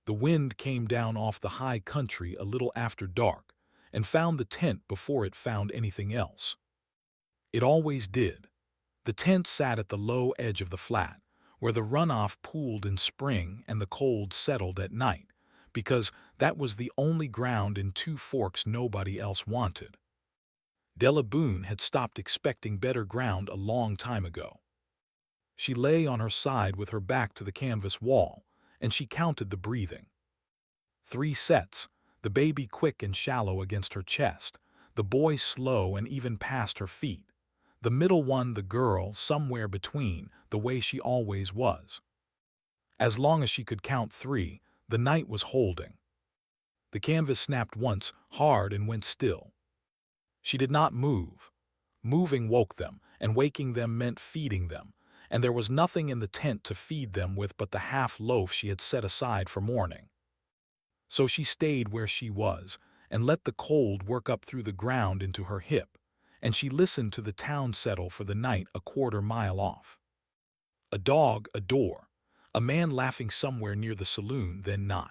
The wind came down off the high country a little after dark and found the tent before it found anything else. It always did. The tent sat at the low edge of the flat, where the runoff pooled in spring and the cold settled at night, because that was the only ground in Two Forks nobody else wanted. Della Boone had stopped expecting better ground a long time ago. She lay on her side with her back to the canvas wall, and she counted the breathing. 3 sets, the baby quick and shallow against her chest, the boy slow and even past her feet, the middle one the girl somewhere between, the way she always was. As long as she could count 3, the night was holding. The canvas snapped once, hard, and went still. She did not move. Moving woke them, and waking them meant feeding them, and there was nothing in the tent to feed them with but the half loaf she had set aside for morning. So she stayed where she was, and let the cold work up through the ground into her hip, and she listened to the town settle for the night a quarter-mile off. A dog, a door, a man laughing somewhere near the saloon, then not.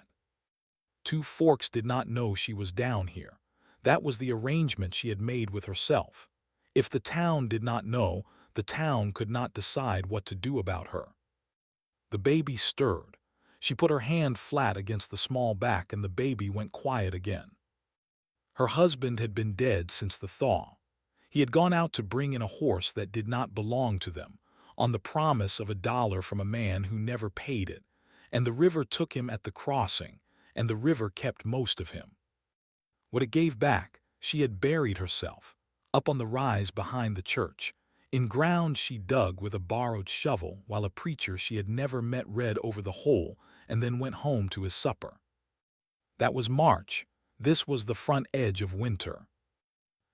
Two Forks did not know she was down here. That was the arrangement she had made with herself. If the town did not know, the town could not decide what to do about her. The baby stirred. She put her hand flat against the small back and the baby went quiet again. Her husband had been dead since the thaw. He had gone out to bring in a horse that did not belong to them, on the promise of $1 from a man who never paid it, and the river took him at the crossing, and the river kept most of him. What it gave back, she had buried herself, up on the rise behind the church. In ground she dug with a borrowed shovel while a preacher she had never met read over the hole and then went home to his supper. That was March. This was the front edge of winter.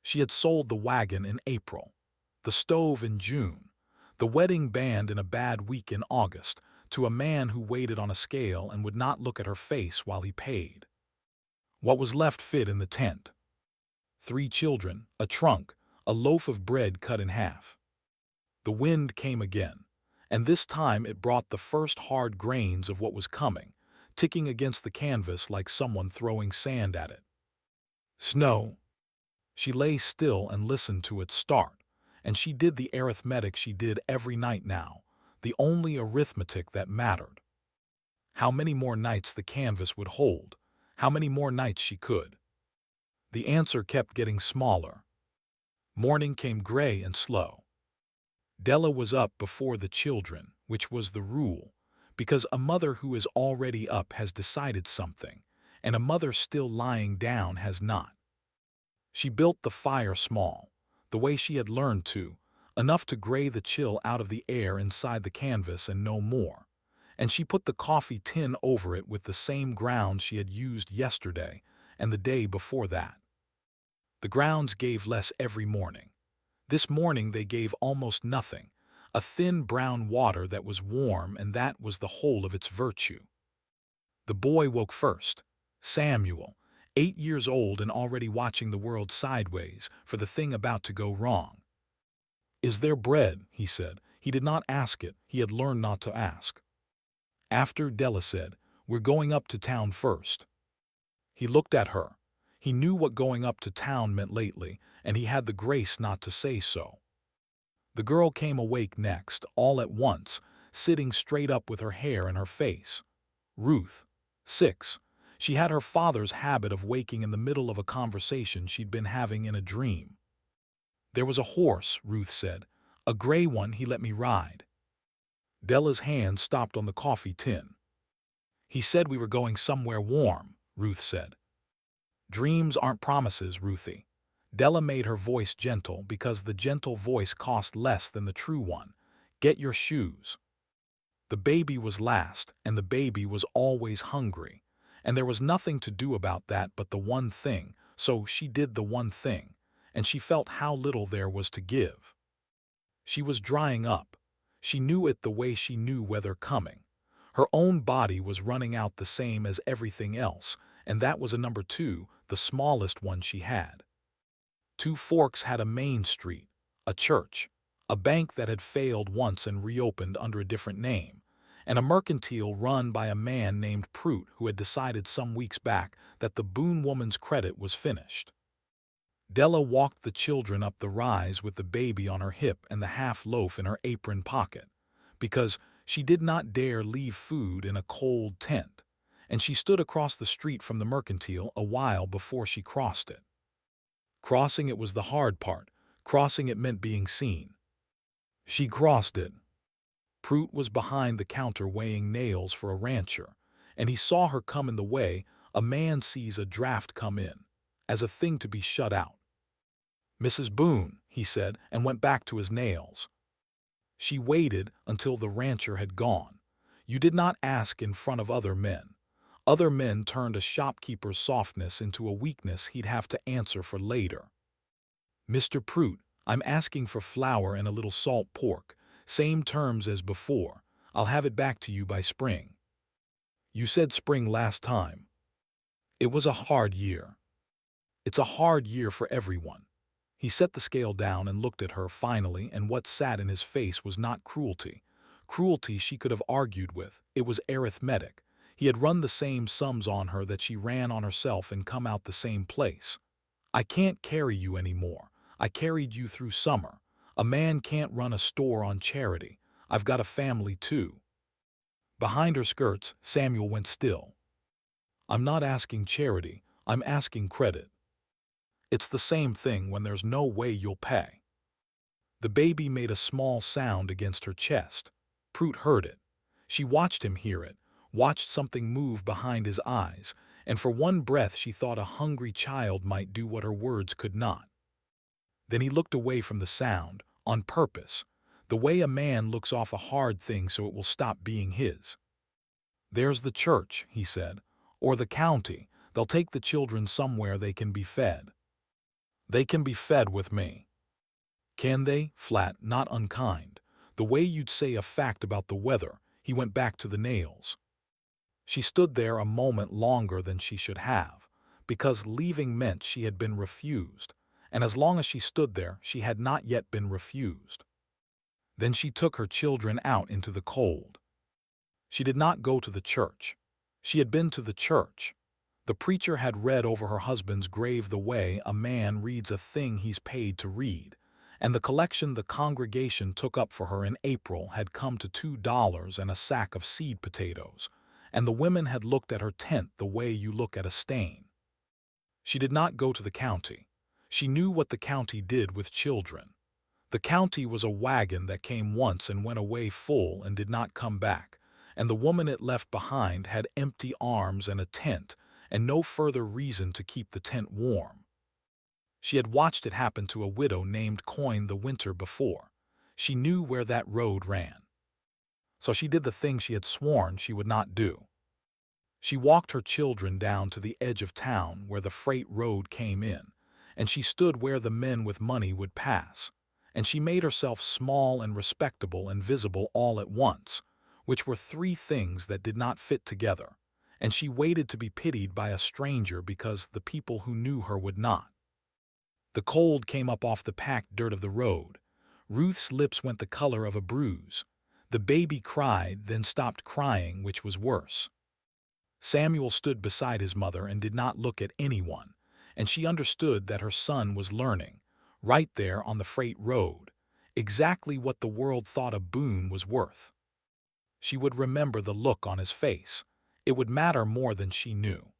She had sold the wagon in April, the stove in June, the wedding band in a bad week in August, to a man who waited on a scale and would not look at her face while he paid. What was left fit in the tent? 3 children, a trunk, a loaf of bread cut in half. The wind came again, and this time it brought the first hard grains of what was coming, ticking against the canvas like someone throwing sand at it. Snow. She lay still and listened to it start, and she did the arithmetic she did every night now, the only arithmetic that mattered. How many more nights the canvas would hold, how many more nights she could. The answer kept getting smaller. Morning came gray and slow. Della was up before the children, which was the rule, because a mother who is already up has decided something, and a mother still lying down has not. She built the fire small, the way she had learned to, enough to gray the chill out of the air inside the canvas and no more, and she put the coffee tin over it with the same ground she had used yesterday and the day before that. The grounds gave less every morning. This morning they gave almost nothing, a thin brown water that was warm, and that was the whole of its virtue. The boy woke first, Samuel, 8 years old and already watching the world sideways for the thing about to go wrong. "Is there bread?" he said. He did not ask it, he had learned not to ask. After, Della said, "We're going up to town first." He looked at her. He knew what going up to town meant lately, and he had the grace not to say so. The girl came awake next, all at once, sitting straight up with her hair in her face. Ruth, 6. She had her father's habit of waking in the middle of a conversation she'd been having in a dream. "There was a horse," Ruth said. "A gray one he let me ride." Della's hand stopped on the coffee tin. "He said we were going somewhere warm," Ruth said. "Dreams aren't promises, Ruthie." Della made her voice gentle because the gentle voice cost less than the true one. "Get your shoes." The baby was last, and the baby was always hungry, and there was nothing to do about that but the one thing, so she did the one thing, and she felt how little there was to give. She was drying up. She knew it the way she knew weather coming. Her own body was running out the same as everything else, and that was a number 2, the smallest one she had. Two Forks had a main street, a church, a bank that had failed once and reopened under a different name, and a mercantile run by a man named Prout who had decided some weeks back that the Boone woman's credit was finished. Della walked the children up the rise with the baby on her hip and the half-loaf in her apron pocket, because she did not dare leave food in a cold tent, and she stood across the street from the mercantile a while before she crossed it. Crossing it was the hard part. Crossing it meant being seen. She crossed it. Prout was behind the counter weighing nails for a rancher, and he saw her come in the way a man sees a draft come in, as a thing to be shut out. "Mrs. Boone," he said, and went back to his nails. She waited until the rancher had gone. You did not ask in front of other men. Other men turned a shopkeeper's softness into a weakness he'd have to answer for later. "Mr. Prout, I'm asking for flour and a little salt pork. Same terms as before. I'll have it back to you by spring." "You said spring last time." "It was a hard year." "It's a hard year for everyone." He set the scale down and looked at her finally, and what sat in his face was not cruelty. Cruelty she could have argued with. It was arithmetic. He had run the same sums on her that she ran on herself and come out the same place. "I can't carry you anymore. I carried you through summer. A man can't run a store on charity. I've got a family too." Behind her skirts, Samuel went still. "I'm not asking charity. I'm asking credit." "It's the same thing when there's no way you'll pay." The baby made a small sound against her chest. Prout heard it. She watched him hear it, watched something move behind his eyes, and for one breath she thought a hungry child might do what her words could not. Then he looked away from the sound, on purpose, the way a man looks off a hard thing so it will stop being his. "There's the church," he said, "or the county. They'll take the children somewhere they can be fed." "They can be fed with me." "Can they?" Flat, not unkind. The way you'd say a fact about the weather. He went back to the nails. She stood there a moment longer than she should have, because leaving meant she had been refused, and as long as she stood there, she had not yet been refused. Then she took her children out into the cold. She did not go to the church. She had been to the church. The preacher had read over her husband's grave the way a man reads a thing he's paid to read, and the collection the congregation took up for her in April had come to $2 and a sack of seed potatoes, and the women had looked at her tent the way you look at a stain. She did not go to the county. She knew what the county did with children. The county was a wagon that came once and went away full and did not come back, and the woman it left behind had empty arms and a tent, and no further reason to keep the tent warm. She had watched it happen to a widow named Coin the winter before. She knew where that road ran. So she did the thing she had sworn she would not do. She walked her children down to the edge of town where the freight road came in, and she stood where the men with money would pass, and she made herself small and respectable and visible all at once, which were three things that did not fit together, and she waited to be pitied by a stranger because the people who knew her would not. The cold came up off the packed dirt of the road. Ruth's lips went the color of a bruise. The baby cried, then stopped crying, which was worse. Samuel stood beside his mother and did not look at anyone, and she understood that her son was learning, right there on the freight road, exactly what the world thought a boon was worth. She would remember the look on his face. It would matter more than she knew.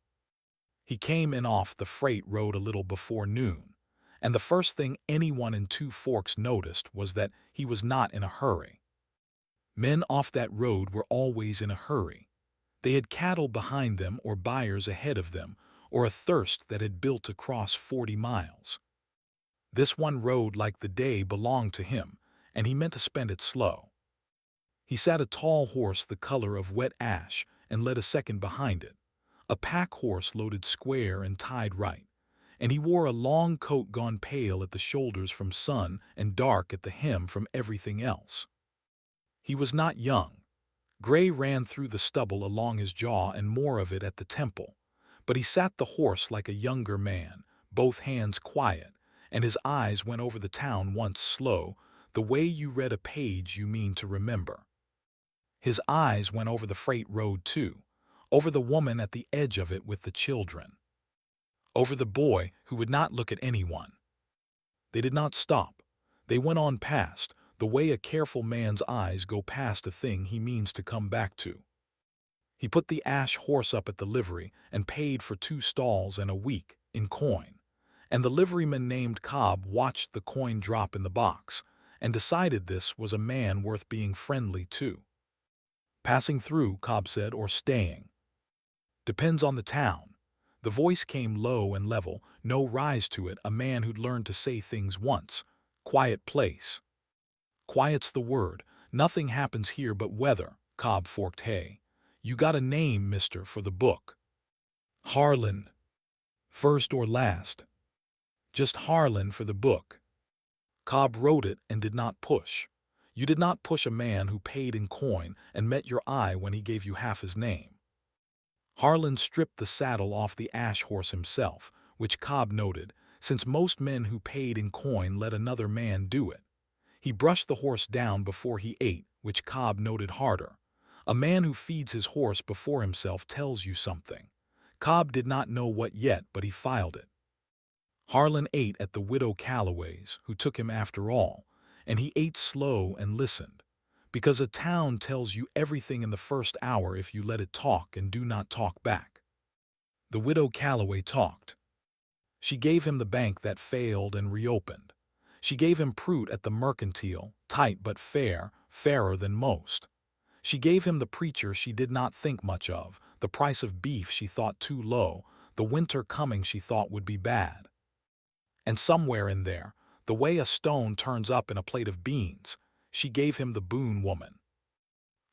He came in off the freight road a little before noon, and the first thing anyone in Two Forks noticed was that he was not in a hurry. Men off that road were always in a hurry. They had cattle behind them or buyers ahead of them, or a thirst that had built across 40 miles. This one road, like the day, belonged to him, and he meant to spend it slow. He sat a tall horse the color of wet ash and led a second behind it, a pack horse loaded square and tied right, and he wore a long coat gone pale at the shoulders from sun and dark at the hem from everything else. He was not young. Gray ran through the stubble along his jaw and more of it at the temple, but he sat the horse like a younger man, both hands quiet, and his eyes went over the town once slow, the way you read a page you mean to remember. His eyes went over the freight road too, over the woman at the edge of it with the children, over the boy who would not look at anyone. They did not stop. They went on past, the way a careful man's eyes go past a thing he means to come back to. He put the ash horse up at the livery and paid for 2 stalls and a week in coin, and the liveryman named Cobb watched the coin drop in the box and decided this was a man worth being friendly to. "Passing through," Cobb said, "or staying?" "Depends on the town." The voice came low and level, no rise to it, a man who'd learned to say things once. "Quiet place." "Quiet's the word. Nothing happens here but weather." Cobb forked hay. "You got a name, mister, for the book?" "Harlan." "First or last?" "Just Harlan for the book." Cobb wrote it and did not push. You did not push a man who paid in coin and met your eye when he gave you half his name. Harlan stripped the saddle off the ash horse himself, which Cobb noted, since most men who paid in coin let another man do it. He brushed the horse down before he ate, which Cobb noted harder. A man who feeds his horse before himself tells you something. Cobb did not know what yet, but he filed it. Harlan ate at the widow Calloway's, who took him after all, and he ate slow and listened, because a town tells you everything in the first hour if you let it talk and do not talk back. The widow Calloway talked. She gave him the bank that failed and reopened. She gave him Prout at the mercantile, tight but fair, fairer than most. She gave him the preacher she did not think much of, the price of beef she thought too low, the winter coming she thought would be bad. And somewhere in there, the way a stone turns up in a plate of beans, she gave him the Boone woman.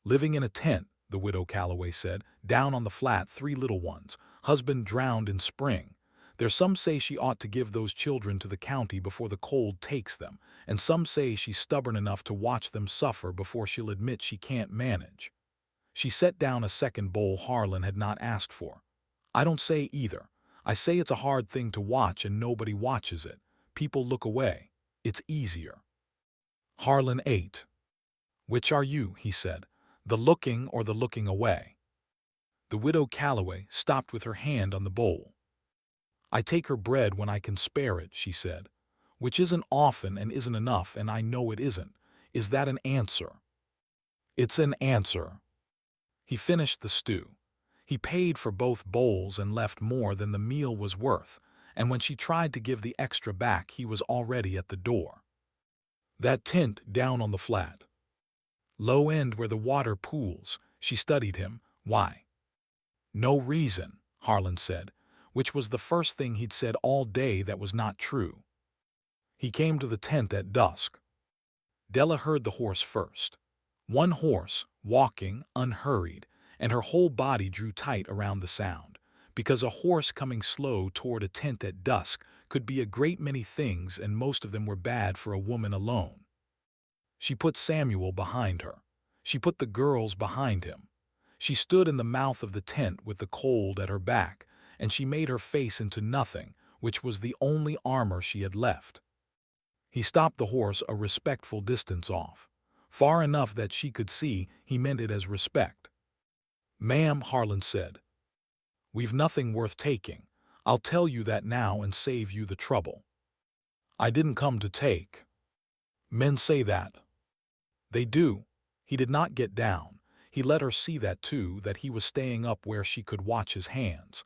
"Living in a tent," the widow Calloway said, "down on the flat, 3 little ones, husband drowned in spring. There's some say she ought to give those children to the county before the cold takes them, and some say she's stubborn enough to watch them suffer before she'll admit she can't manage." She set down a second bowl Harlan had not asked for. "I don't say either. I say it's a hard thing to watch and nobody watches it. People look away. It's easier." Harlan ate. "Which are you?" he said. "The looking or the looking away?" The widow Calloway stopped with her hand on the bowl. "I take her bread when I can spare it," she said, "which isn't often and isn't enough, and I know it isn't. Is that an answer?" "It's an answer." He finished the stew. He paid for both bowls and left more than the meal was worth, and when she tried to give the extra back, he was already at the door. "That tent down on the flat." "Low end where the water pools." She studied him. "Why?" "No reason," Harlan said, which was the first thing he'd said all day that was not true. He came to the tent at dusk. Della heard the horse first. One horse, walking, unhurried, and her whole body drew tight around the sound, because a horse coming slow toward a tent at dusk could be a great many things, and most of them were bad for a woman alone. She put Samuel behind her. She put the girls behind him. She stood in the mouth of the tent with the cold at her back, and she made her face into nothing, which was the only armor she had left. He stopped the horse a respectful distance off, far enough that she could see he meant it as respect. "Ma'am," Harlan said, "we've nothing worth taking. I'll tell you that now and save you the trouble. I didn't come to take." "Men say that." "They do." He did not get down. He let her see that too, that he was staying up where she could watch his hands.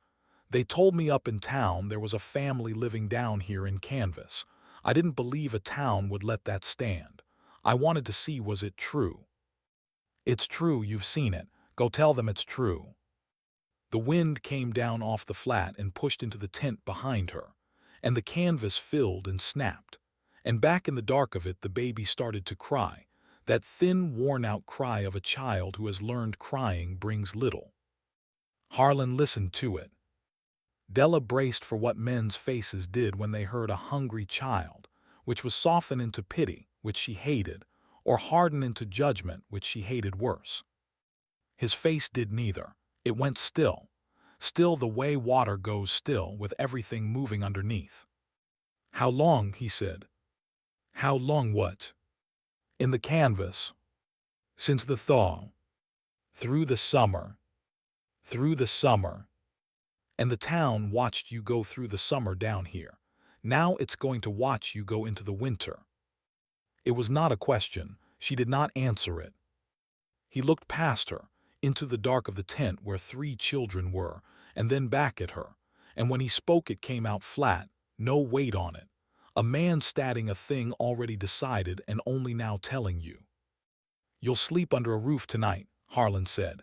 "They told me up in town there was a family living down here in canvas. I didn't believe a town would let that stand. I wanted to see was it true." "It's true, you've seen it. Go tell them it's true." The wind came down off the flat and pushed into the tent behind her, and the canvas filled and snapped. And back in the dark of it the baby started to cry, that thin, worn-out cry of a child who has learned crying brings little. Harlan listened to it. Della braced for what men's faces did when they heard a hungry child, which was soften into pity, which she hated, or harden into judgment, which she hated worse. His face did neither. It went still. Still the way water goes still, with everything moving underneath. "How long?" he said. "How long what?" "In the canvas." "Since the thaw." Through the summer, through the summer. And the town watched you go through the summer down here. Now it's going to watch you go into the winter. It was not a question. She did not answer it. He looked past her, into the dark of the tent where 3 children were, and then back at her. And when he spoke it came out flat, no weight on it. A man stating a thing already decided and only now telling you. "You'll sleep under a roof tonight," Harlan said.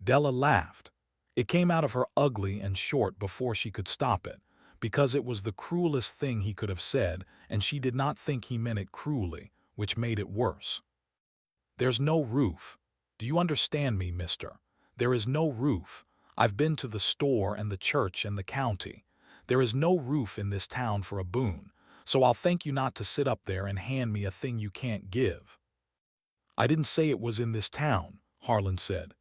Della laughed. It came out of her ugly and short before she could stop it, because it was the cruelest thing he could have said, and she did not think he meant it cruelly, which made it worse. "There's no roof. Do you understand me, mister? There is no roof. I've been to the store and the church and the county. There is no roof in this town for a boon, so I'll thank you not to sit up there and hand me a thing you can't give." "I didn't say it was in this town," Harlan said.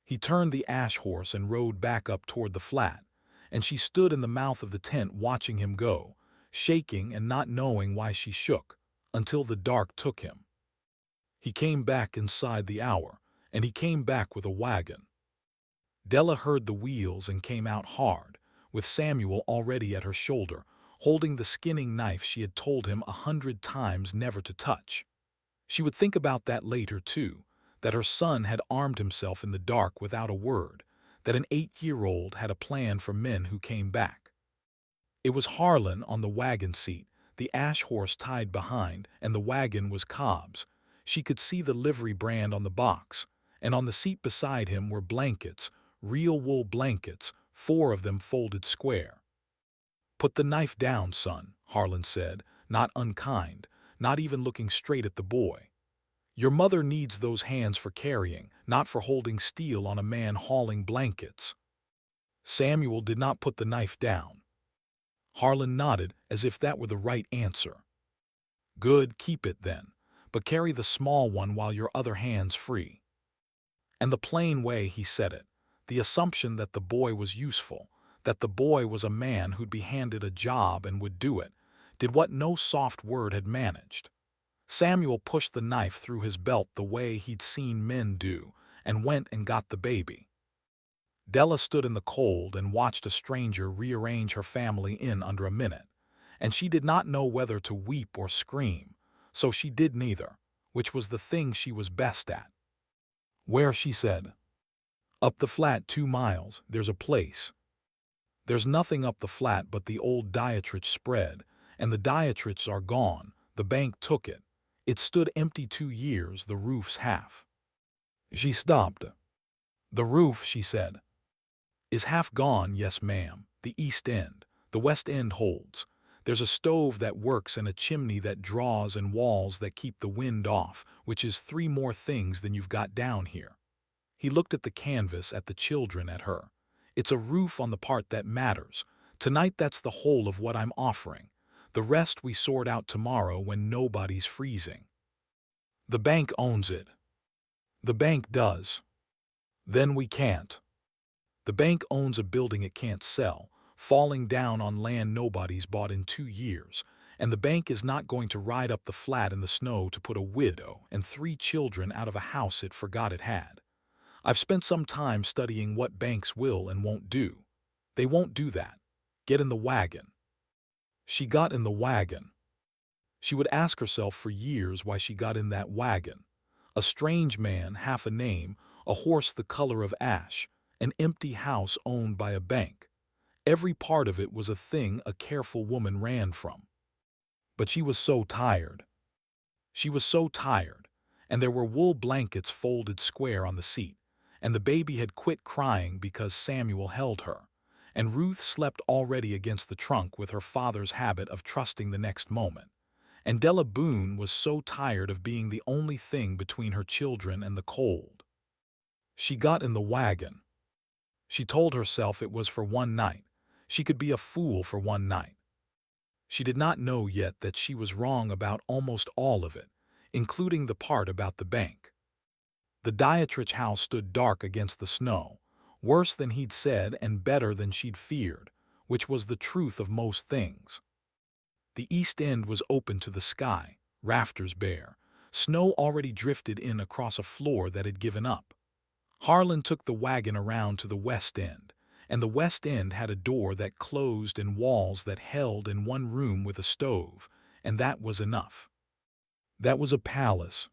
He turned the ash horse and rode back up toward the flat, and she stood in the mouth of the tent watching him go, shaking and not knowing why she shook, until the dark took him. He came back inside the hour, and he came back with a wagon. Della heard the wheels and came out hard, with Samuel already at her shoulder, holding the skinning knife she had told him 100 times never to touch. She would think about that later, too, that her son had armed himself in the dark without a word, that an 8-year-old had a plan for men who came back. It was Harlan on the wagon seat, the ash horse tied behind, and the wagon was Cobb's. She could see the livery brand on the box, and on the seat beside him were blankets, real wool blankets, 4 of them folded square. "Put the knife down, son," Harlan said, not unkind, not even looking straight at the boy. "Your mother needs those hands for carrying, not for holding steel on a man hauling blankets." Samuel did not put the knife down. Harlan nodded as if that were the right answer. "Good, keep it then, but carry the small one while your other hand's free." And the plain way he said it, the assumption that the boy was useful, that the boy was a man who'd be handed a job and would do it, did what no soft word had managed. Samuel pushed the knife through his belt the way he'd seen men do, and went and got the baby. Della stood in the cold and watched a stranger rearrange her family in under a minute, and she did not know whether to weep or scream, so she did neither, which was the thing she was best at. "Where?" she said. "Up the flat 2 miles, there's a place." "There's nothing up the flat but the old Dietrich spread, and the Dietrichs are gone, the bank took it. It stood empty 2 years, the roof's half." She stopped. "The roof," she said, "is half gone, yes ma'am, the east end, the west end holds. There's a stove that works and a chimney that draws and walls that keep the wind off, which is 3 more things than you've got down here." He looked at the canvas, at the children, at her. "It's a roof on the part that matters. Tonight that's the whole of what I'm offering. The rest we sort out tomorrow when nobody's freezing." "The bank owns it." "The bank does." "Then we can't." "The bank owns a building it can't sell, falling down on land nobody's bought in 2 years, and the bank is not going to ride up the flat in the snow to put a widow and 3 children out of a house it forgot it had. I've spent some time studying what banks will and won't do. They won't do that. Get in the wagon." She got in the wagon. She would ask herself for years why she got in that wagon. A strange man, half a name, a horse the color of ash, an empty house owned by a bank. Every part of it was a thing a careful woman ran from. But she was so tired. She was so tired, and there were wool blankets folded square on the seat, and the baby had quit crying because Samuel held her, and Ruth slept already against the trunk with her father's habit of trusting the next moment, and Della Boone was so tired of being the only thing between her children and the cold. She got in the wagon. She told herself it was for one night. She could be a fool for one night. She did not know yet that she was wrong about almost all of it, including the part about the bank. The Dietrich house stood dark against the snow, worse than he'd said and better than she'd feared, which was the truth of most things. The east end was open to the sky, rafters bare. Snow already drifted in across a floor that had given up. Harlan took the wagon around to the west end, and the west end had a door that closed and walls that held in one room with a stove, and that was enough. That was a palace.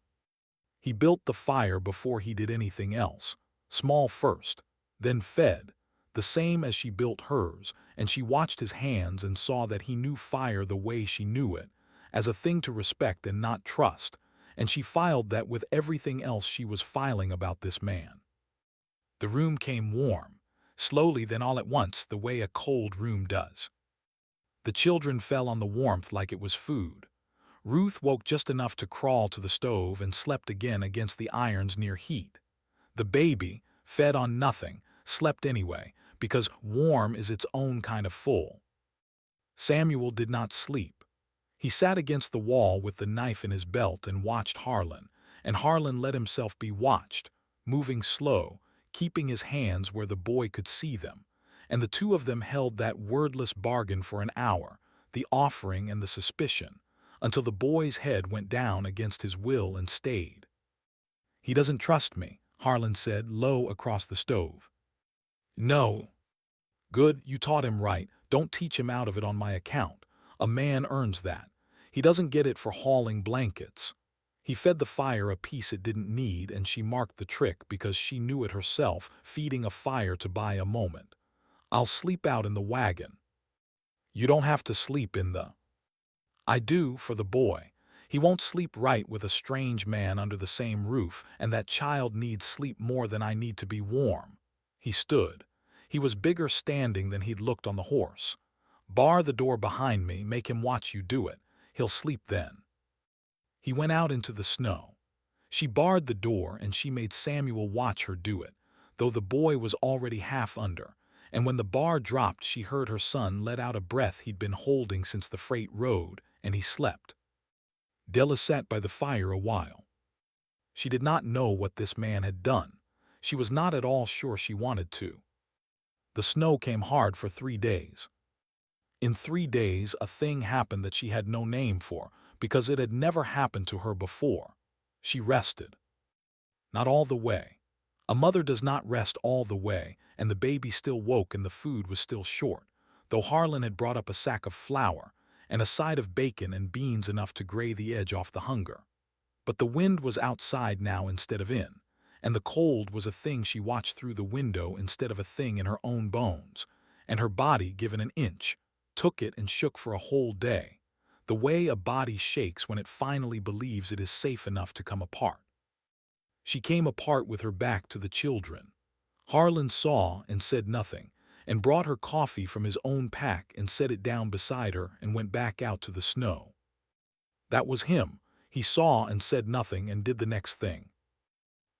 He built the fire before he did anything else, small first, then fed, the same as she built hers, and she watched his hands and saw that he knew fire the way she knew it, as a thing to respect and not trust, and she filed that with everything else she was filing about this man. The room came warm, slowly then all at once the way a cold room does. The children fell on the warmth like it was food. Ruth woke just enough to crawl to the stove and slept again against the irons near heat. The baby, fed on nothing, slept anyway, because warm is its own kind of full. Samuel did not sleep. He sat against the wall with the knife in his belt and watched Harlan, and Harlan let himself be watched, moving slow, keeping his hands where the boy could see them, and the two of them held that wordless bargain for an hour, the offering and the suspicion, until the boy's head went down against his will and stayed. "He doesn't trust me," Harlan said, low across the stove. "No." "Good, you taught him right. Don't teach him out of it on my account. A man earns that. He doesn't get it for hauling blankets." He fed the fire a piece it didn't need, and she marked the trick because she knew it herself, feeding a fire to buy a moment. "I'll sleep out in the wagon." "You don't have to sleep in the—" "I do, for the boy. He won't sleep right with a strange man under the same roof, and that child needs sleep more than I need to be warm." He stood. He was bigger standing than he'd looked on the horse. "Bar the door behind me, make him watch you do it. He'll sleep then." He went out into the snow. She barred the door, and she made Samuel watch her do it, though the boy was already half under, and when the bar dropped she heard her son let out a breath he'd been holding since the freight rode, and he slept. Della sat by the fire a while. She did not know what this man had done. She was not at all sure she wanted to. The snow came hard for 3 days. In 3 days a thing happened that she had no name for, because it had never happened to her before. She rested. Not all the way. A mother does not rest all the way, and the baby still woke and the food was still short, though Harlan had brought up a sack of flour, and a side of bacon and beans enough to gray the edge off the hunger. But the wind was outside now instead of in, and the cold was a thing she watched through the window instead of a thing in her own bones, and her body, given an inch, took it and shook for a whole day, the way a body shakes when it finally believes it is safe enough to come apart. She came apart with her back to the children. Harlan saw and said nothing, and brought her coffee from his own pack and set it down beside her and went back out to the snow. That was him. He saw and said nothing and did the next thing.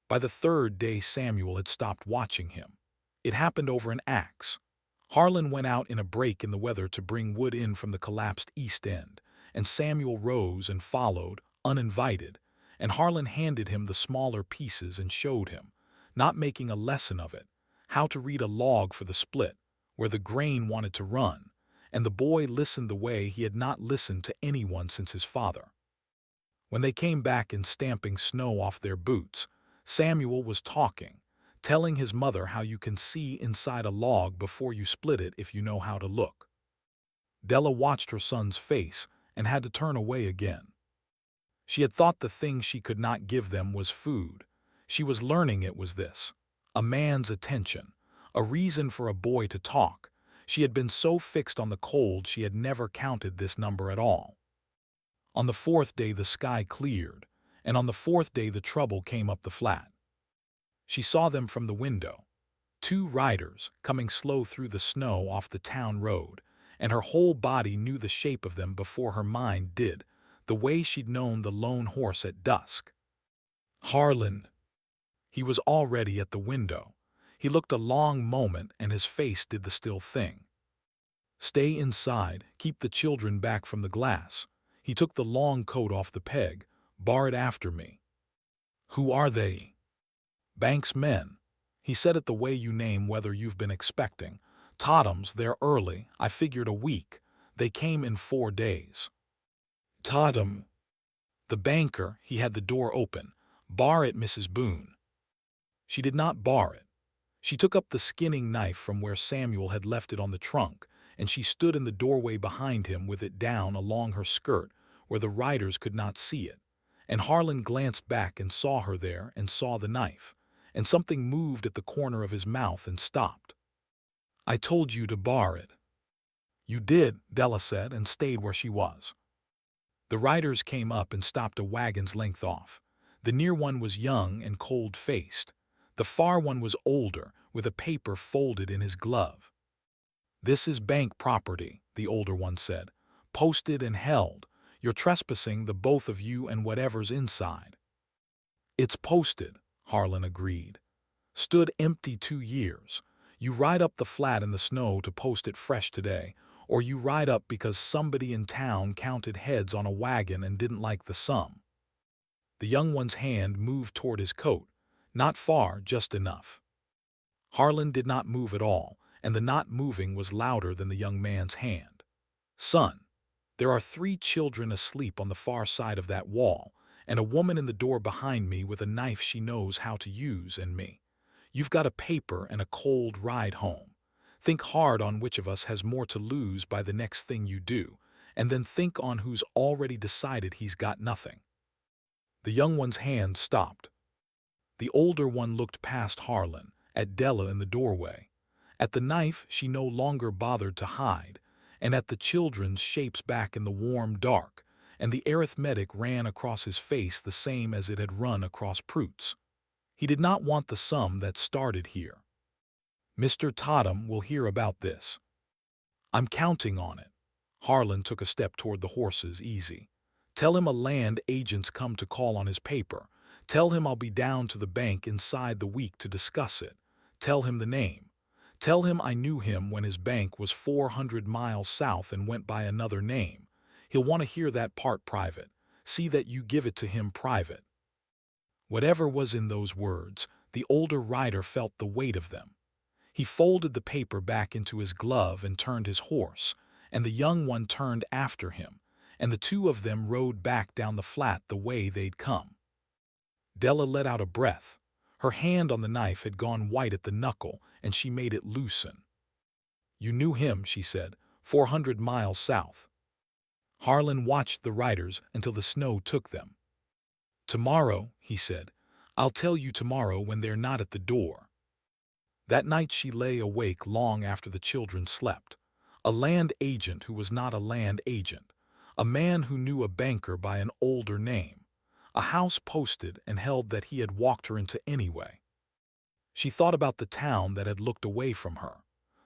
By the 3rd day Samuel had stopped watching him. It happened over an axe. Harlan went out in a break in the weather to bring wood in from the collapsed east end, and Samuel rose and followed, uninvited, and Harlan handed him the smaller pieces and showed him, not making a lesson of it, how to read a log for the split, where the grain wanted to run, and the boy listened the way he had not listened to anyone since his father. When they came back in stamping snow off their boots, Samuel was talking, telling his mother how you can see inside a log before you split it if you know how to look. Della watched her son's face and had to turn away again. She had thought the thing she could not give them was food. She was learning it was this, a man's attention, a reason for a boy to talk. She had been so fixed on the cold she had never counted this number at all. On the 4th day the sky cleared, and on the 4th day the trouble came up the flat. She saw them from the window, 2 riders coming slow through the snow off the town road, and her whole body knew the shape of them before her mind did, the way she'd known the lone horse at dusk. Harlan. He was already at the window. He looked a long moment and his face did the still thing. "Stay inside, keep the children back from the glass." He took the long coat off the peg, "Bar it after me." "Who are they?" "Bank's men." He said it the way you name whether you've been expecting. "Totems, they're early. I figured a week. They came in 4 days. "Totem." "The banker," he had the door open. "Bar it, Mrs. Boone." She did not bar it. She took up the skinning knife from where Samuel had left it on the trunk, and she stood in the doorway behind him with it down along her skirt where the riders could not see it. And Harlan glanced back and saw her there and saw the knife, and something moved at the corner of his mouth and stopped. "I told you to bar it." "You did," Della said, and stayed where she was. The riders came up and stopped a wagon's length off. The near one was young and cold-faced. The far one was older, with a paper folded in his glove. "This is bank property," the older one said. "Posted and held. You're trespassing, the both of you and whatever's inside." "It's posted," Harlan agreed. "Stood empty 2 years. You ride up the flat in the snow to post it fresh today, or you ride up because somebody in town counted heads on a wagon and didn't like the sum." The young one's hand moved toward his coat. Not far, just enough. Harlan did not move at all, and the not moving was louder than the young man's hand. "Son, there are 3 children asleep on the far side of that wall, and a woman in the door behind me with a knife she knows how to use, and me. You've got a paper and a cold ride home. Think hard on which of us has more to lose by the next thing you do, and then think on who's already decided he's got nothing." The young one's hand stopped. The older one looked past Harlan, at Della in the doorway, at the knife she no longer bothered to hide, and at the children's shapes back in the warm dark, and the arithmetic ran across his face the same as it had run across Prute's. He did not want the sum that started here. "Mr. Totham will hear about this." "I'm counting on it." Harlan took a step toward the horses, easy. "Tell him a land agent's come to call on his paper. Tell him I'll be down to the bank inside the week to discuss it. Tell him the name. Tell him I knew him when his bank was 400 miles south and went by another name. He'll want to hear that part private. See that you give it to him private." Whatever was in those words, the older rider felt the weight of them. He folded the paper back into his glove and turned his horse, and the young one turned after him, and the 2 of them rode back down the flat the way they'd come. Della let out a breath. Her hand on the knife had gone white at the knuckle, and she made it loosen. "You knew him," she said, 400 miles south." Harlan watched the riders until the snow took them. "Tomorrow," he said. "I'll tell you tomorrow when they're not at the door." That night she lay awake long after the children slept. A land agent who was not a land agent. A man who knew a banker by an older name. A house posted and held that he had walked her into anyway. She thought about the town that had looked away from her.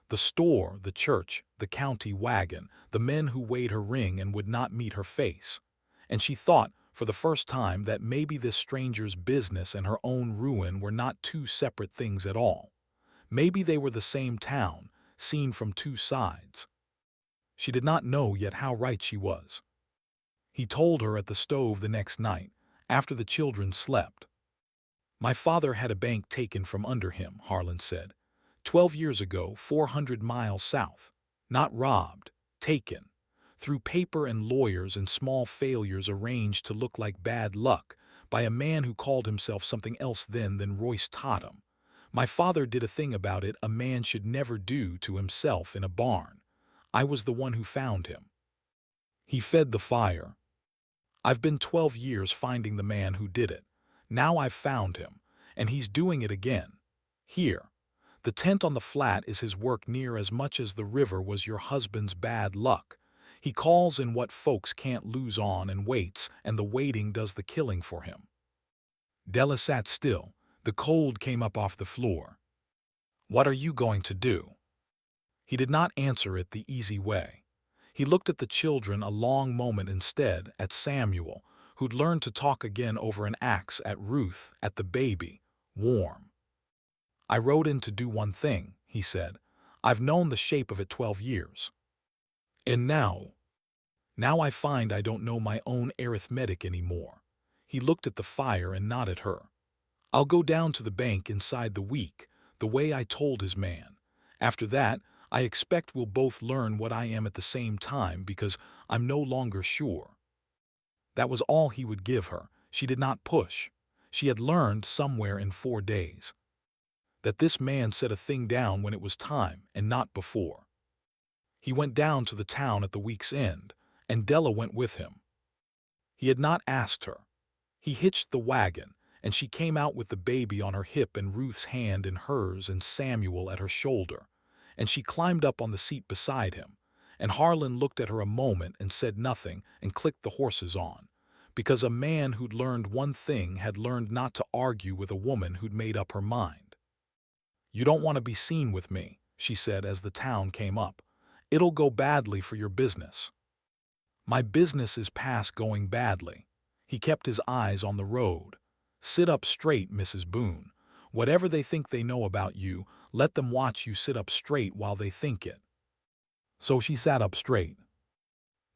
The store, the church, the county wagon, the men who weighed her ring and would not meet her face. And she thought, for the first time, that maybe this stranger's business and her own ruin were not 2 separate things at all. Maybe they were the same town, seen from 2 sides. She did not know yet how right she was. He told her at the stove the next night, after the children slept. "My father had a bank taken from under him," Harlan said. 12 years ago, 400 miles south. Not robbed, taken. Through paper and lawyers and small failures arranged to look like bad luck, by a man who called himself something else then than Royce Totham. My father did a thing about it a man should never do to himself in a barn. I was the one who found him. He fed the fire. I've been 12 years finding the man who did it. Now I've found him, and he's doing it again. Here. The tent on the flat is his work near as much as the river was your husband's bad luck. He calls in what folks can't lose on and waits, and the waiting does the killing for him." Della sat still. The cold came up off the floor. "What are you going to do?" He did not answer it the easy way. He looked at the children a long moment instead, at Samuel, who'd learned to talk again over an axe, at Ruth, at the baby, warm. "I rode in to do one thing," he said. "I've known the shape of it 12 years. And now I find I don't know my own arithmetic anymore." He looked at the fire and not at her. "I'll go down to the bank inside the week, the way I told his man. After that, I expect we'll both learn what I am at the same time because I'm no longer sure." That was all he would give her. She did not push. She had learned somewhere in 4 days. that this man set a thing down when it was time and not before. He went down to the town at the week's end, and Della went with him. He had not asked her. He hitched the wagon, and she came out with the baby on her hip and Ruth's hand in hers and Samuel at her shoulder, and she climbed up on the seat beside him, and Harlan looked at her a moment and said nothing and clicked the horses on, because a man who'd learned one thing had learned not to argue with a woman who'd made up her mind. "You don't want to be seen with me," she said as the town came up. "It'll go badly for your business." "My business is past going badly." He kept his eyes on the road. "Sit up straight, Mrs. Boone. Whatever they think they know about you, let them watch you sit up straight while they think it." So she sat up straight.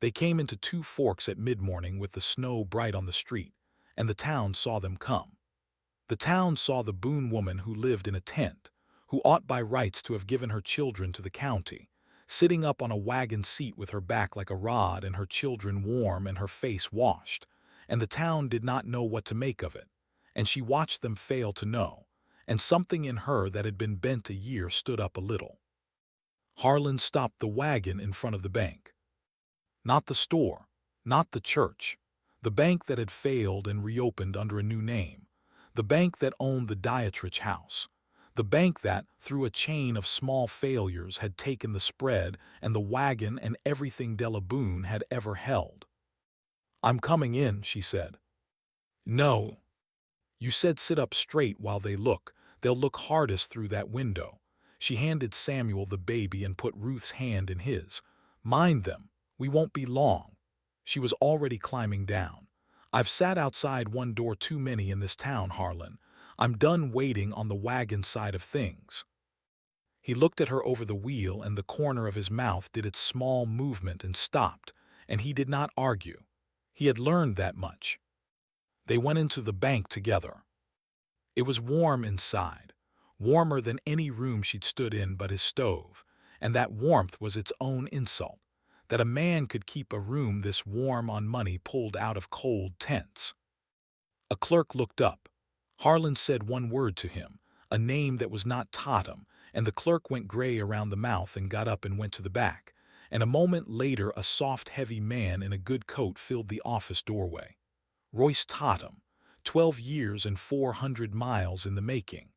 They came into two forks at mid-morning with the snow bright on the street, and the town saw them come. The town saw the Boone woman who lived in a tent, who ought by rights to have given her children to the county, sitting up on a wagon seat with her back like a rod and her children warm and her face washed, and the town did not know what to make of it, and she watched them fail to know, and something in her that had been bent a year stood up a little. Harlan stopped the wagon in front of the bank. Not the store, not the church, the bank that had failed and reopened under a new name, the bank that owned the Dietrich house, the bank that, through a chain of small failures, had taken the spread and the wagon and everything Della Boone had ever held. "I'm coming in," she said. "No. You said sit up straight while they look. They'll look hardest through that window." She handed Samuel the baby and put Ruth's hand in his. "Mind them. We won't be long." She was already climbing down. "I've sat outside one door too many in this town, Harlan. I'm done waiting on the wagon side of things." He looked at her over the wheel, and the corner of his mouth did its small movement and stopped, and he did not argue. He had learned that much. They went into the bank together. It was warm inside, warmer than any room she'd stood in but his stove, and that warmth was its own insult, that a man could keep a room this warm on money pulled out of cold tents. A clerk looked up. Harlan said one word to him, a name that was not Totham, and the clerk went gray around the mouth and got up and went to the back, and a moment later a soft, heavy man in a good coat filled the office doorway. Royce Totham, 12 years and 400 miles in the making.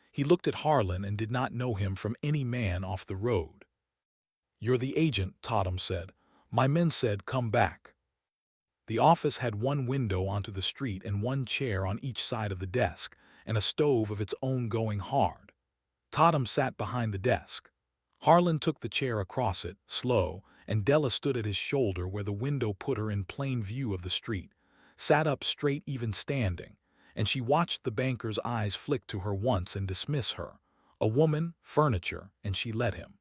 He looked at Harlan and did not know him from any man off the road. "You're the agent," Totham said. "My men said come back." The office had one window onto the street and one chair on each side of the desk, and a stove of its own going hard. Totham sat behind the desk. Harlan took the chair across it, slow, and Della stood at his shoulder where the window put her in plain view of the street, sat up straight even standing, and she watched the banker's eyes flick to her once and dismiss her. A woman, furniture, and she let him.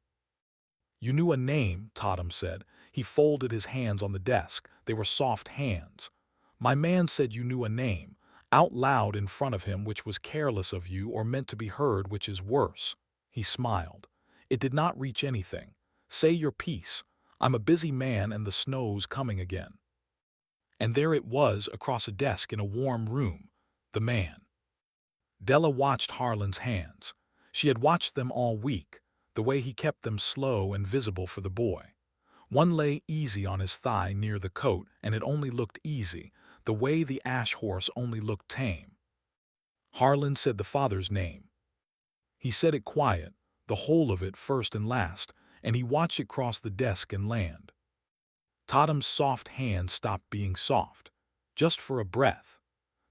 "You knew a name," Totham said. He folded his hands on the desk. They were soft hands. "My man said you knew a name," out loud in front of him, which was careless of you or meant to be heard, which is worse. He smiled. "It did not reach anything. Say your piece. I'm a busy man and the snow's coming again." And there it was across a desk in a warm room, the man. Della watched Harlan's hands. She had watched them all week, the way he kept them slow and visible for the boy. One lay easy on his thigh near the coat, and it only looked easy, the way the ash horse only looked tame. Harlan said the father's name. He said it quiet, the whole of it first and last, and he watched it cross the desk and land. Totham's soft hand stopped being soft, just for a breath.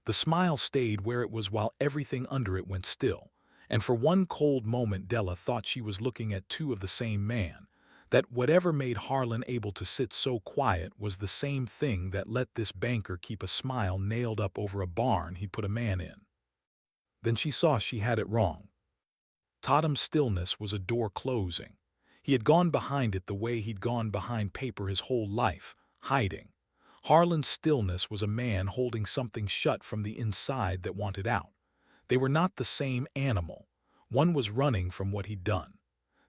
The smile stayed where it was while everything under it went still, and for one cold moment Della thought she was looking at two of the same man, that whatever made Harlan able to sit so quiet was the same thing that let this banker keep a smile nailed up over a barn he put a man in. Then she saw she had it wrong. Totham's stillness was a door closing. He had gone behind it the way he'd gone behind paper his whole life, hiding. Harlan's stillness was a man holding something shut from the inside that wanted out. They were not the same animal. One was running from what he'd done.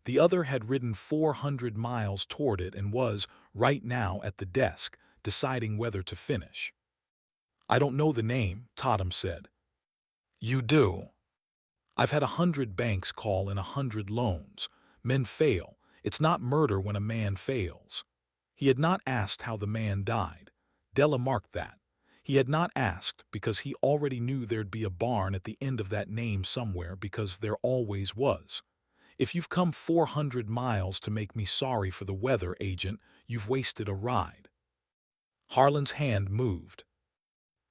The other had ridden 400 miles toward it and was, right now, at the desk, deciding whether to finish. "I don't know the name," Totham said. "You do." I've had 100 banks call in 100 loans. Men fail. It's not murder when a man fails. He had not asked how the man died. Della marked that. He had not asked because he already knew there'd be a barn at the end of that name somewhere, because there always was. If you've come 400 miles to make me sorry for the weather, agent, you've wasted a ride. Harlan's hand moved.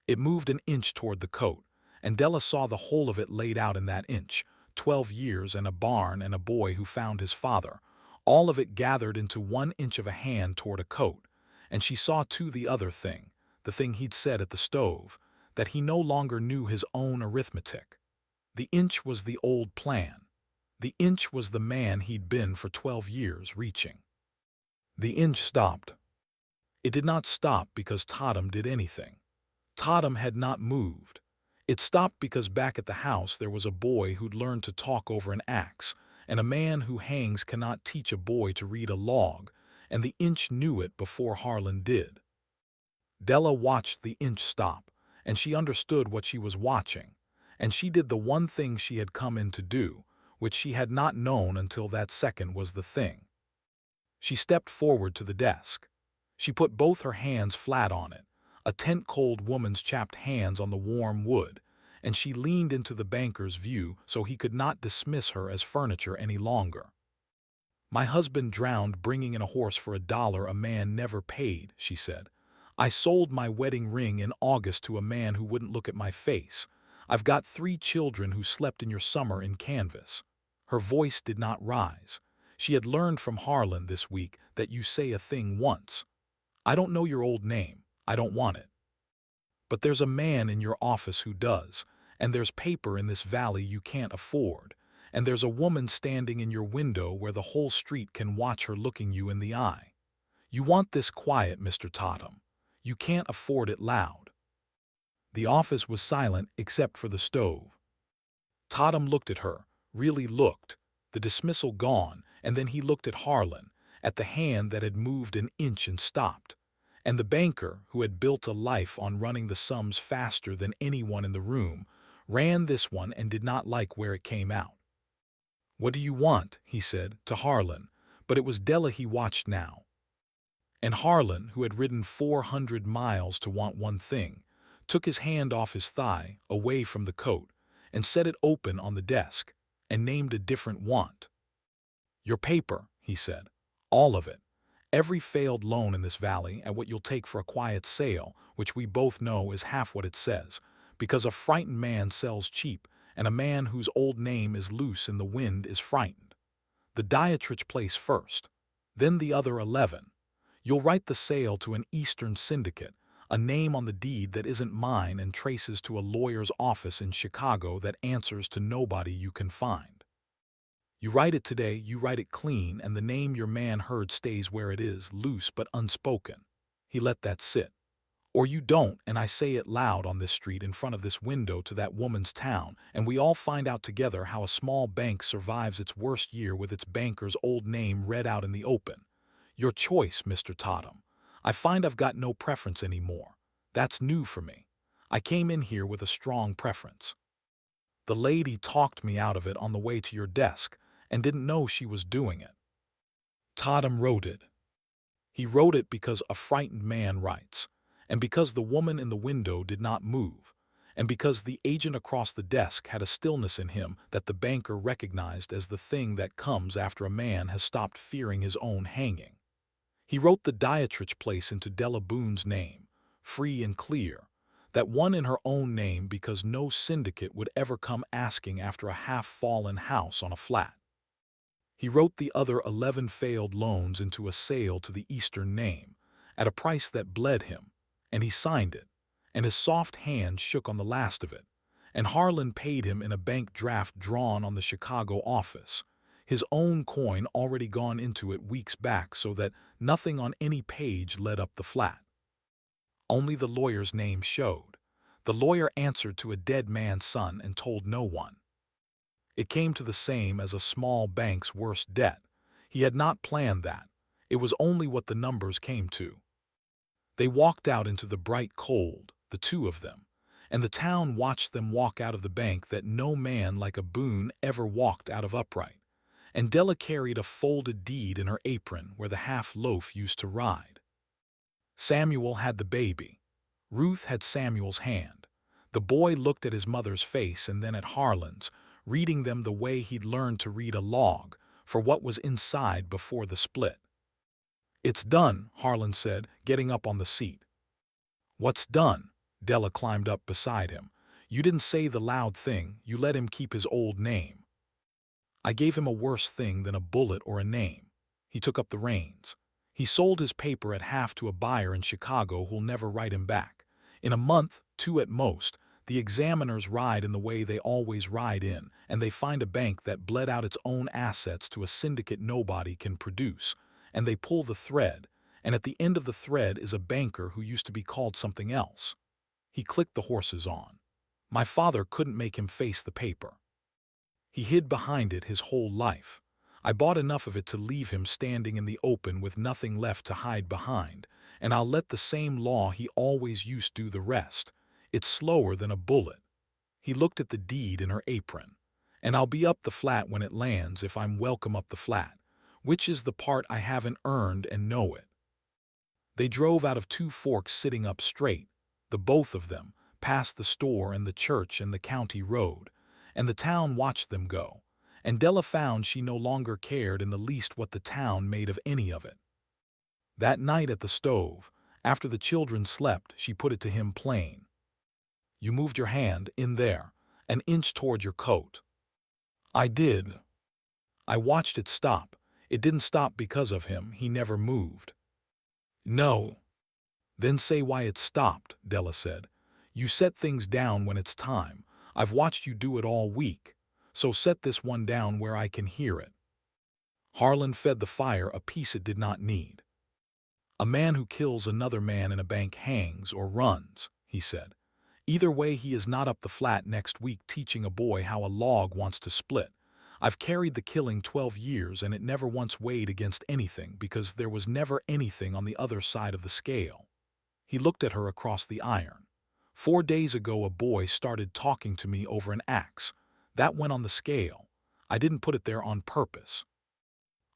It moved an inch toward the coat, and Della saw the whole of it laid out in that inch. 12 years and a barn and a boy who found his father. All of it gathered into 1 inch of a hand toward a coat. And she saw too the other thing, the thing he'd said at the stove, that he no longer knew his own arithmetic. The inch was the old plan. The inch was the man he'd been for 12 years reaching. The inch stopped. It did not stop because Totham did anything. Totham had not moved. It stopped because back at the house there was a boy who'd learned to talk over an axe, and a man who hangs cannot teach a boy to read a log, and the inch knew it before Harlan did. Della watched the inch stop, and she understood what she was watching, and she did the one thing she had come in to do, which she had not known until that second was the thing. She stepped forward to the desk. She put both her hands flat on it, a tent-cold woman's chapped hands on the warm wood, and she leaned into the banker's view so he could not dismiss her as furniture any longer. "My husband drowned bringing in a horse for $1 a man never paid," she said. "I sold my wedding ring in August to a man who wouldn't look at my face. I've got 3 children who slept in your summer in canvas." Her voice did not rise. She had learned from Harlan this week that you say a thing once. "I don't know your old name. I don't want it. But there's a man in your office who does, and there's paper in this valley you can't afford, and there's a woman standing in your window where the whole street can watch her looking you in the eye. You want this quiet, Mr. Totham. You can't afford it loud." The office was silent except for the stove. Totham looked at her, really looked, the dismissal gone, and then he looked at Harlan, at the hand that had moved an inch and stopped, and the banker, who had built a life on running the sums faster than anyone in the room, ran this one and did not like where it came out. "What do you want?" he said to Harlan, but it was Della he watched now. And Harlan, who had ridden 400 miles to want one thing, took his hand off his thigh, away from the coat, and set it open on the desk, and named a different want. "Your paper," he said. "All of it. Every failed loan in this valley at what you'll take for a quiet sale, which we both know is half what it says, because a frightened man sells cheap, and a man whose old name is loose in the wind is frightened. The Dietrich place first, then the other 11. You'll write the sale to an Eastern syndicate, a name on the deed that isn't mine and traces to a lawyer's office in Chicago that answers to nobody you can find. You write it today, you write it clean, and the name your man heard stays where it is, loose but unspoken." He let that sit. "Or you don't, and I say it loud on this street in front of this window to that woman's town, and we all find out together how a small bank survives its worst year with its banker's old name read out in the open. Your choice, Mr. Totham. I find I've got no preference anymore. That's new for me. I came in here with a strong preference. The lady talked me out of it on the way to your desk, and didn't know she was doing it." Totham wrote it. He wrote it because a frightened man writes, and because the woman in the window did not move, and because the agent across the desk had a stillness in him that the banker recognized as the thing that comes after a man has stopped fearing his own hanging. He wrote the Dietrich place into Della Boone's name, free and clear, that one in her own name, because no syndicate would ever come asking after a half-fallen house on a flat. He wrote the other 11 failed loans into a sale to the Eastern name, at a price that bled him, and he signed it, and his soft hand shook on the last of it, and Harlan paid him in a bank draft drawn on the Chicago office, his own coin already gone into it weeks back so that nothing on any page led up the flat. Only the lawyer's name showed. The lawyer answered to a dead man's son and told no one. It came to the same as a small bank's worst debt. He had not planned that. It was only what the numbers came to. They walked out into the bright cold, the two of them, and the town watched them walk out of the bank that no man like a Boone ever walked out of upright. And Della carried a folded deed in her apron where the half-loaf used to ride. Samuel had the baby. Ruth had Samuel's hand. The boy looked at his mother's face and then at Harlan's, reading them the way he'd learned to read a log for what was inside before the split. "It's done," Harlan said, getting up on the seat. "What's done?" Della climbed up beside him. "You didn't say the loud thing. You let him keep his old name." "I gave him a worse thing than a bullet or a name." He took up the reins. "He sold his paper at half to a buyer in Chicago who'll never write him back. In a month, 2 at most, the examiners ride in the way they always ride in, and they find a bank that bled out its own assets to a syndicate nobody can produce, and they pull the thread, and at the end of the thread is a banker who used to be called something else." He clicked the horses on. "My father couldn't make him face the paper. He hid behind it his whole life. I bought enough of it to leave him standing in the open with nothing left to hide behind, and I'll let the same law he always used do the rest. It's slower than a bullet." He looked at the deed in her apron. "And I'll be up the flat when it lands if I'm welcome up the flat, which is the part I haven't earned and know it." They drove out of Two Forks sitting up straight, the both of them, past the store and the church and the county road, and the town watched them go, and Della found she no longer cared in the least what the town made of any of it. That night at the stove, after the children slept, she put it to him plain. "You moved your hand, in there, an inch toward your coat." "I did." "I watched it stop. It didn't stop because of him. He never moved." "No." "Then say why it stopped," Della said. "You set things down when it's time. I've watched you do it all week. So set this one down where I can hear it." Harlan fed the fire a piece it did not need. "A man who kills another man in a bank hangs or runs," he said. "Either way, he is not up the flat next week teaching a boy how a log wants to split. I've carried the killing 12 years and it never once weighed against anything because there was never anything on the other side of the scale." He looked at her across the iron. 4 days ago a boy started talking to me over an axe. That went on the scale. I didn't put it there on purpose.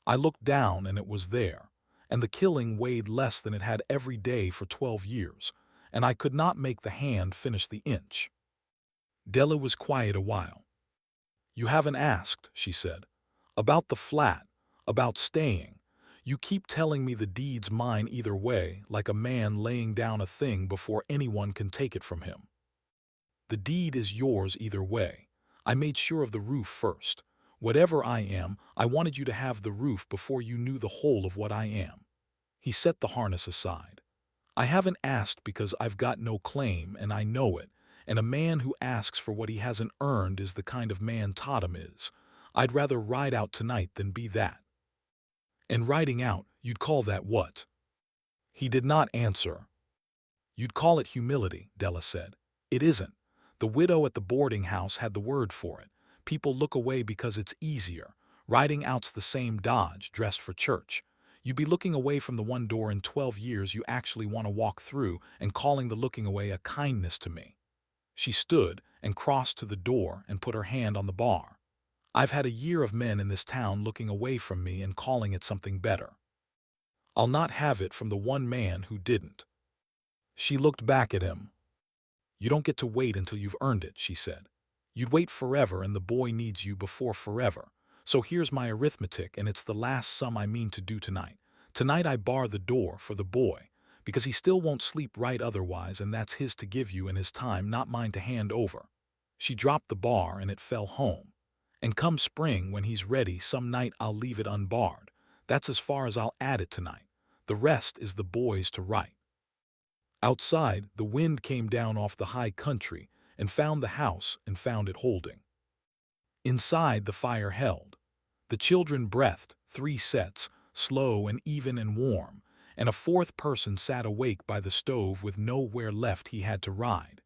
I looked down and it was there, and the killing weighed less than it had every day for 12 years, and I could not make the hand finish the inch." Della was quiet a while. "You haven't asked," she said, "about the flat, about staying. You keep telling me the deed's mine either way, like a man laying down a thing before anyone can take it from him. The deed is yours either way. I made sure of the roof first. Whatever I am, I wanted you to have the roof before you knew the whole of what I am." He set the harness aside. "I haven't asked because I've got no claim, and I know it, and a man who asks for what he hasn't earned is the kind of man Totham is. I'd rather ride out tonight than be that." "And riding out, you'd call that what?" He did not answer. "You'd call it humility," Della said. "It isn't. The widow at the boarding house had the word for it. People look away because it's easier. Riding out's the same dodge, dressed for church. You'd be looking away from the one door in 12 years you actually want to walk through and calling the looking away a kindness to me." She stood and crossed to the door and put her hand on the bar. "I've had a year of men in this town looking away from me and calling it something better. I'll not have it from the one man who didn't." She looked back at him. "You don't get to wait until you've earned it," she said. "You'd wait forever and the boy needs you before forever. So here's my arithmetic and it's the last sum I mean to do tonight. Tonight I bar the door for the boy, because he still won't sleep right otherwise, and that's his to give you in his time, not mine to hand over." She dropped the bar and it fell home. "And come spring, when he's ready, some night I'll leave it unbarred. That's as far as I'll add it tonight. The rest is the boy's to write." Outside, the wind came down off the high country and found the house and found it holding. Inside, the fire held. The children breathed, 3 sets, slow and even and warm, and a 4th person sat awake by the stove with nowhere left he had to ride.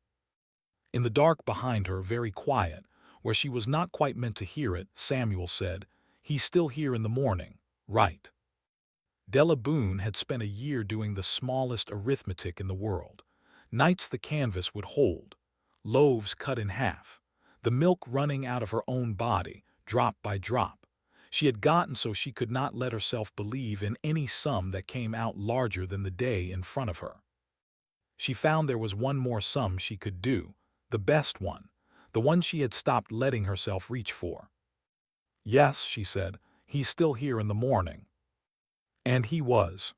In the dark behind her, very quiet, where she was not quite meant to hear it, Samuel said, "He's still here in the morning, right?" Della Boone had spent a year doing the smallest arithmetic in the world. Nights the canvas would hold. loaves cut in half, the milk running out of her own body, drop by drop. She had gotten so she could not let herself believe in any sum that came out larger than the day in front of her. She found there was one more sum she could do, the best one, the one she had stopped letting herself reach for. "Yes," she said, "he's still here in the morning." And he was.